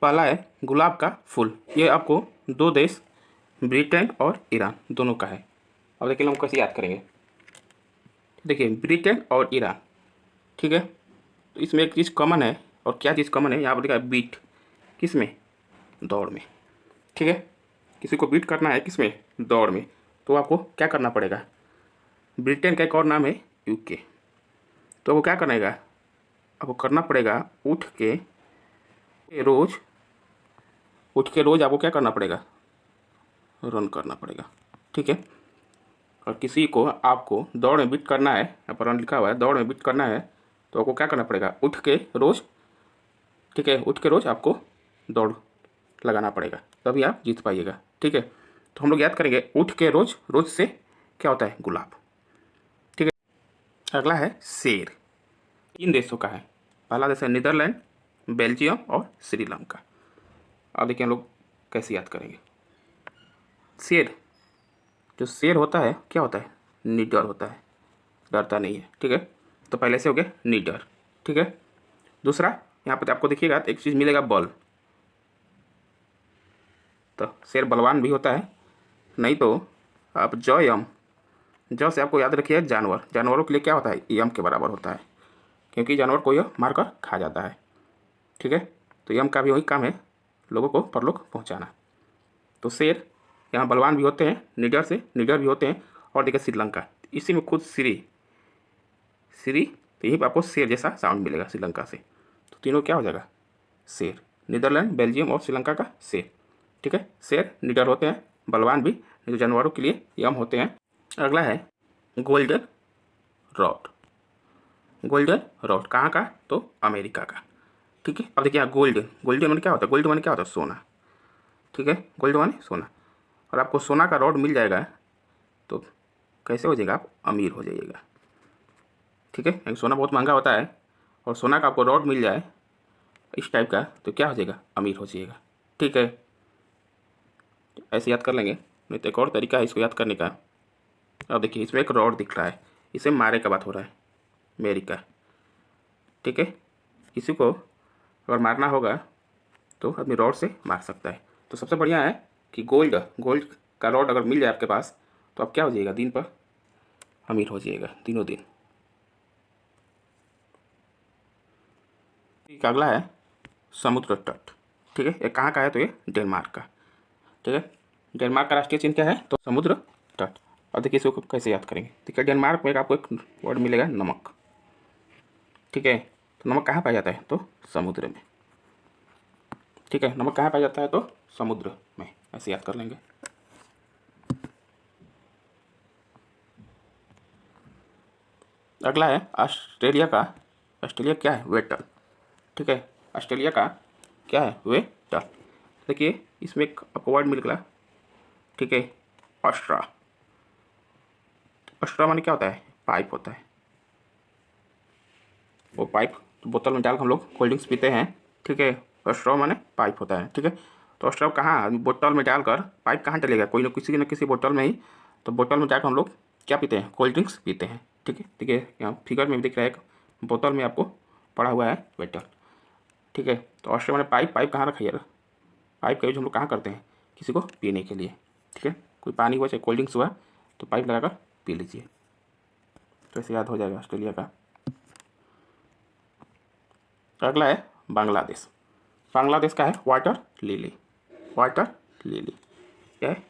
पहला है गुलाब का फूल। ये आपको दो देश ब्रिटेन और ईरान दोनों का है। अब देखिए हम कैसे याद करेंगे। देखिए ब्रिटेन और ईरान, ठीक है। तो इसमें एक चीज़ कॉमन है, और क्या चीज़ कॉमन है यहाँ पर लिखा है बीट। किस में? दौड़ में, ठीक है। किसी को बीट करना है किस में? दौड़ में। तो आपको क्या करना पड़ेगा? ब्रिटेन का एक और नाम है यूके। तो आपको क्या करना है? आपको करना पड़ेगा उठ के रोज़ आपको क्या करना पड़ेगा? रन करना पड़ेगा, ठीक है। और किसी को आपको दौड़ में बीट करना है, यहाँ पर रन लिखा हुआ है, दौड़ में बीट करना है, तो आपको क्या करना पड़ेगा? उठ के रोज़, ठीक है, उठ के रोज़ आपको दौड़ लगाना पड़ेगा, तभी आप जीत पाइएगा, ठीक है। तो हम लोग याद करेंगे उठ के रोज़, रोज़ से क्या होता है? गुलाब, ठीक है। अगला है शेर। 3 देशों का है। पहला देश है नीदरलैंड, बेल्जियम और श्रीलंका। अब देखिए हम लोग कैसे याद करेंगे। शेर, जो शेर होता है क्या होता है? निडर होता है, डरता नहीं है, ठीक है। तो पहले से हो गया निडर, ठीक है। दूसरा यहाँ पर आपको देखिएगा तो एक चीज़ मिलेगा बल। तो शेर बलवान भी होता है, नहीं तो आप ज से आपको याद रखिए जानवर। जानवरों के लिए क्या होता है? यम के बराबर होता है, क्योंकि जानवर को यह मारकर खा जाता है, ठीक है। तो यम का भी वही काम है, लोगों को परलोक पहुंचाना। तो शेर यहाँ बलवान भी होते हैं, निडर भी होते हैं। और देखिए श्रीलंका, इसी में खुद श्री, तो यही पर आपको शेर जैसा साउंड मिलेगा श्रीलंका से। तो तीनों क्या हो जाएगा? शेर। नीदरलैंड, बेल्जियम और श्रीलंका का शेर, ठीक है। शेर निडर होते हैं, बलवान भी, नहीं तो जानवरों के लिए यम होते हैं। अगला है गोल्डन रॉड। गोल्डन रॉड कहाँ का? तो अमेरिका का, ठीक है। अब देखिए यहाँ गोल्डन, गोल्डन माने क्या होता है? गोल्ड माने क्या होता है? सोना, ठीक है। गोल्ड माने सोना। और आपको सोना का रॉड मिल जाएगा तो कैसे हो जाएगा? आप अमीर हो जाइएगा, ठीक है। यानी सोना बहुत महंगा होता है, और सोना का आपको रॉड मिल जाए इस टाइप का, तो क्या हो जाएगा? अमीर हो जाइएगा, ठीक है। ऐसे याद कर लेंगे। नहीं तो एक और तरीका है इसको याद करने का। अब देखिए इसमें एक रॉड दिख रहा है, इसे मारे का बात हो रहा है, अमेरिका, ठीक है। किसी को अगर मारना होगा तो आदमी रॉड से मार सकता है। तो सबसे बढ़िया है कि गोल्ड का रॉड अगर मिल जाए आपके पास, तो आप क्या हो जाइएगा? दिन पर अमीर हो जाइएगा, दिनों दिन। ठीक, अगला है समुद्र तट, ठीक है। ये कहाँ का है? तो ये डेनमार्क का, ठीक है। डेनमार्क का राष्ट्रीय चिन्ह क्या है? तो समुद्र तट। और देखिए इसको कैसे याद करेंगे। ठीक है, डेनमार्क में आपको एक वर्ड मिलेगा नमक, ठीक है। तो नमक कहाँ पाया जाता है? तो समुद्र में, ठीक है। नमक कहाँ पाया जाता है? तो समुद्र में। ऐसे याद कर लेंगे। अगला है ऑस्ट्रेलिया का। ऑस्ट्रेलिया क्या है? वेटर, ठीक है। ऑस्ट्रेलिया का क्या है? वेटर। देखिए इसमें एक आपको वर्ड मिल गया, ठीक है, ऑस्ट्रा। ऑस्ट्रा माने क्या होता है? पाइप होता है। वो पाइप बोतल में डालकर हम लोग कोल्ड ड्रिंक्स पीते हैं, ठीक है। ऑस्ट्रा माने पाइप होता है, ठीक है। तो ऑस्ट्रा कहाँ? बोतल में डालकर, पाइप कहाँ डलेगा? कोई न किसी बोतल में ही। तो बोतल में डालकर हम लोग क्या पीते हैं? कोल्ड ड्रिंक्स पीते हैं, ठीक है। ठीक है, यहाँ फिगर में भी दिख रहा है, एक बोतल में आपको पड़ा हुआ है वेटर, ठीक है। तो ऑस्ट्रा माने पाइप। पाइप कहाँ रखाइएगा? पाइप का यूज हम लोग कहाँ करते हैं? किसी को पीने के लिए, ठीक है। कोई पानी हुआ चाहे कोल्ड ड्रिंक्स हुआ, तो पाइप लगाकर पी लीजिए। तो ऐसे याद हो जाएगा ऑस्ट्रेलिया का। अगला है बांग्लादेश। बांग्लादेश का है वाटर लिली। वाटर लिली क्या है?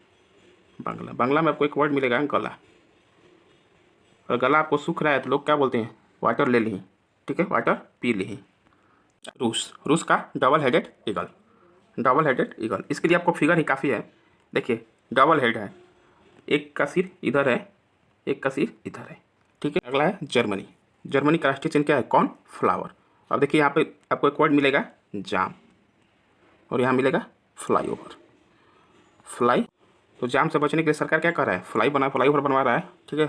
बांग्ला में आपको एक वर्ड मिलेगा गला। और गला आपको सूख रहा है तो लोग क्या बोलते हैं? वाटर ले ली, ठीक है, वाटर पी ली। रूस का double headed eagle. Double headed eagle, इसके लिए आपको फिगर ही काफ़ी है। देखिए डबल हेड है, एक का सिर इधर है, एक का सिर इधर है, ठीक है। अगला है जर्मनी। जर्मनी का राष्ट्रीय चिन्ह क्या है? कौन? फ्लावर। अब देखिए यहाँ पे आपको एक वर्ड मिलेगा जाम, और यहाँ मिलेगा फ्लाईओवर। फ्लाई, तो जाम से बचने के लिए सरकार क्या कर रहा है? फ्लाईओवर बनवा रहा है, ठीक है।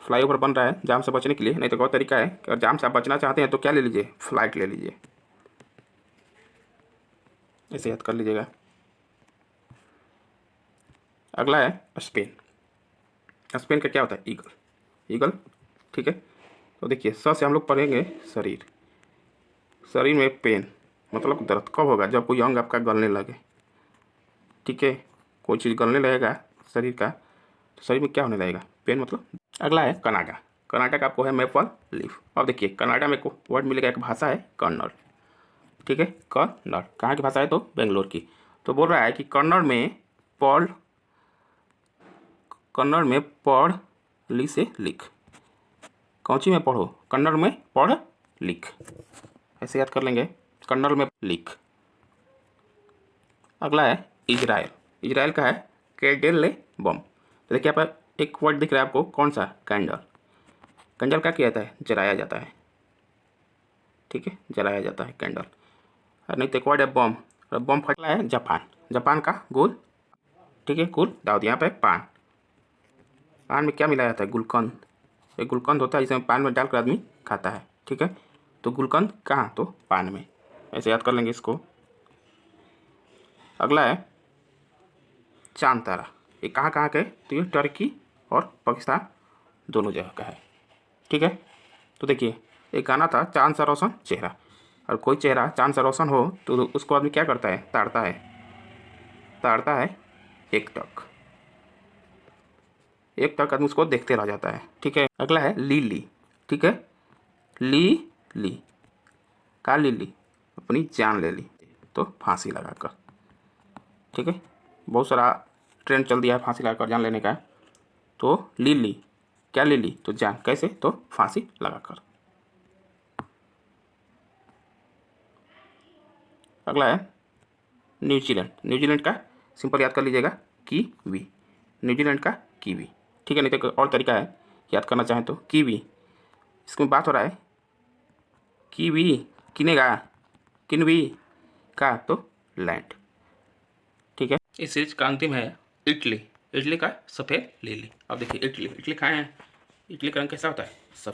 फ्लाईओवर बन रहा है जाम से बचने के लिए। नहीं तो एक और तरीका है कि अगर जाम से आप बचना चाहते हैं तो क्या ले लीजिए? फ्लाइट ले लीजिए। ऐसे याद कर लीजिएगा। अगला है स्पेन। स्पेन का क्या होता है? ईगल। ईगल, ठीक है। तो देखिए स से हम लोग पढ़ेंगे शरीर। शरीर में पेन, मतलब दर्द कब होगा? जब कोई अंग आपका गलने लगे। ठीक है, कोई चीज़ गलने लगेगा शरीर का, तो शरीर में क्या होने लगेगा? पेन मतलब। अगला है कनाडा। कर्नाटक आपको है मैपल लीफ। अब देखिए कनाडा में को वर्ड मिलेगा, एक भाषा है कन्नड़। ठीक है, कन्नड़ कहाँ की भाषा है? तो बेंगलोर की। तो बोल रहा है कि कन्नड़ में पढ़ ली से लिख। कौची में पढ़ो? कन्नड़ में पढ़ लिख, ऐसे याद कर लेंगे, कन्नड़ में लिख। अगला है इजराइल। इजराइल का है कैंडल बम। तो देखिए यहाँ पर एक वर्ड दिख रहा है आपको, कौन सा? कैंडल। कैंडल का किया जाता है? जलाया जाता है। ठीक है, जलाया जाता है कैंडल। और नहीं तो एक वर्ड है बम। और बम फटला है जापान। जापान का गुल। ठीक है, गुल दाऊद। यहाँ पे पान। पान में क्या मिलाया जाता है? गुलकंद। एक गुलकंद होता है जिसमें पान में डालकर आदमी खाता है। ठीक है, तो गुलकंद कहाँ? तो पान में। ऐसे याद कर लेंगे इसको। अगला है चांद तारा। ये कहाँ कहाँ का है? तो ये टर्की और पाकिस्तान दोनों जगह का है। ठीक है, तो देखिए एक गाना था, चांद सा रोशन चेहरा। और कोई चेहरा चांद सा रोशन हो तो उसको आदमी क्या करता है? ताड़ता है। ताड़ता है एक टक। एक टक आदमी उसको देखते रह जाता है। ठीक है, अगला है ली। ठीक है, ली का ली अपनी जान ले ली, तो फांसी लगाकर। ठीक है, बहुत सारा ट्रेंड चल दिया है फांसी लगाकर जान लेने का। तो ली क्या ले ली? तो जान। कैसे? तो फांसी लगाकर। अगला है न्यूजीलैंड। न्यूजीलैंड का सिंपल याद कर लीजिएगा, कीवी। न्यूजीलैंड का कीवी। ठीक है, नहीं तो और तरीका है याद करना चाहें तो कीवी। इसमें बात हो रहा है कीवी किनेगा, किनवी का तो लैंड। ठीक है, इस सीरीज का अंतिम है इटली। इटली का सफ़ेद लिली। अब देखिए इटली खाए हैं। इटली का रंग कैसा होता है? सफ़ेद।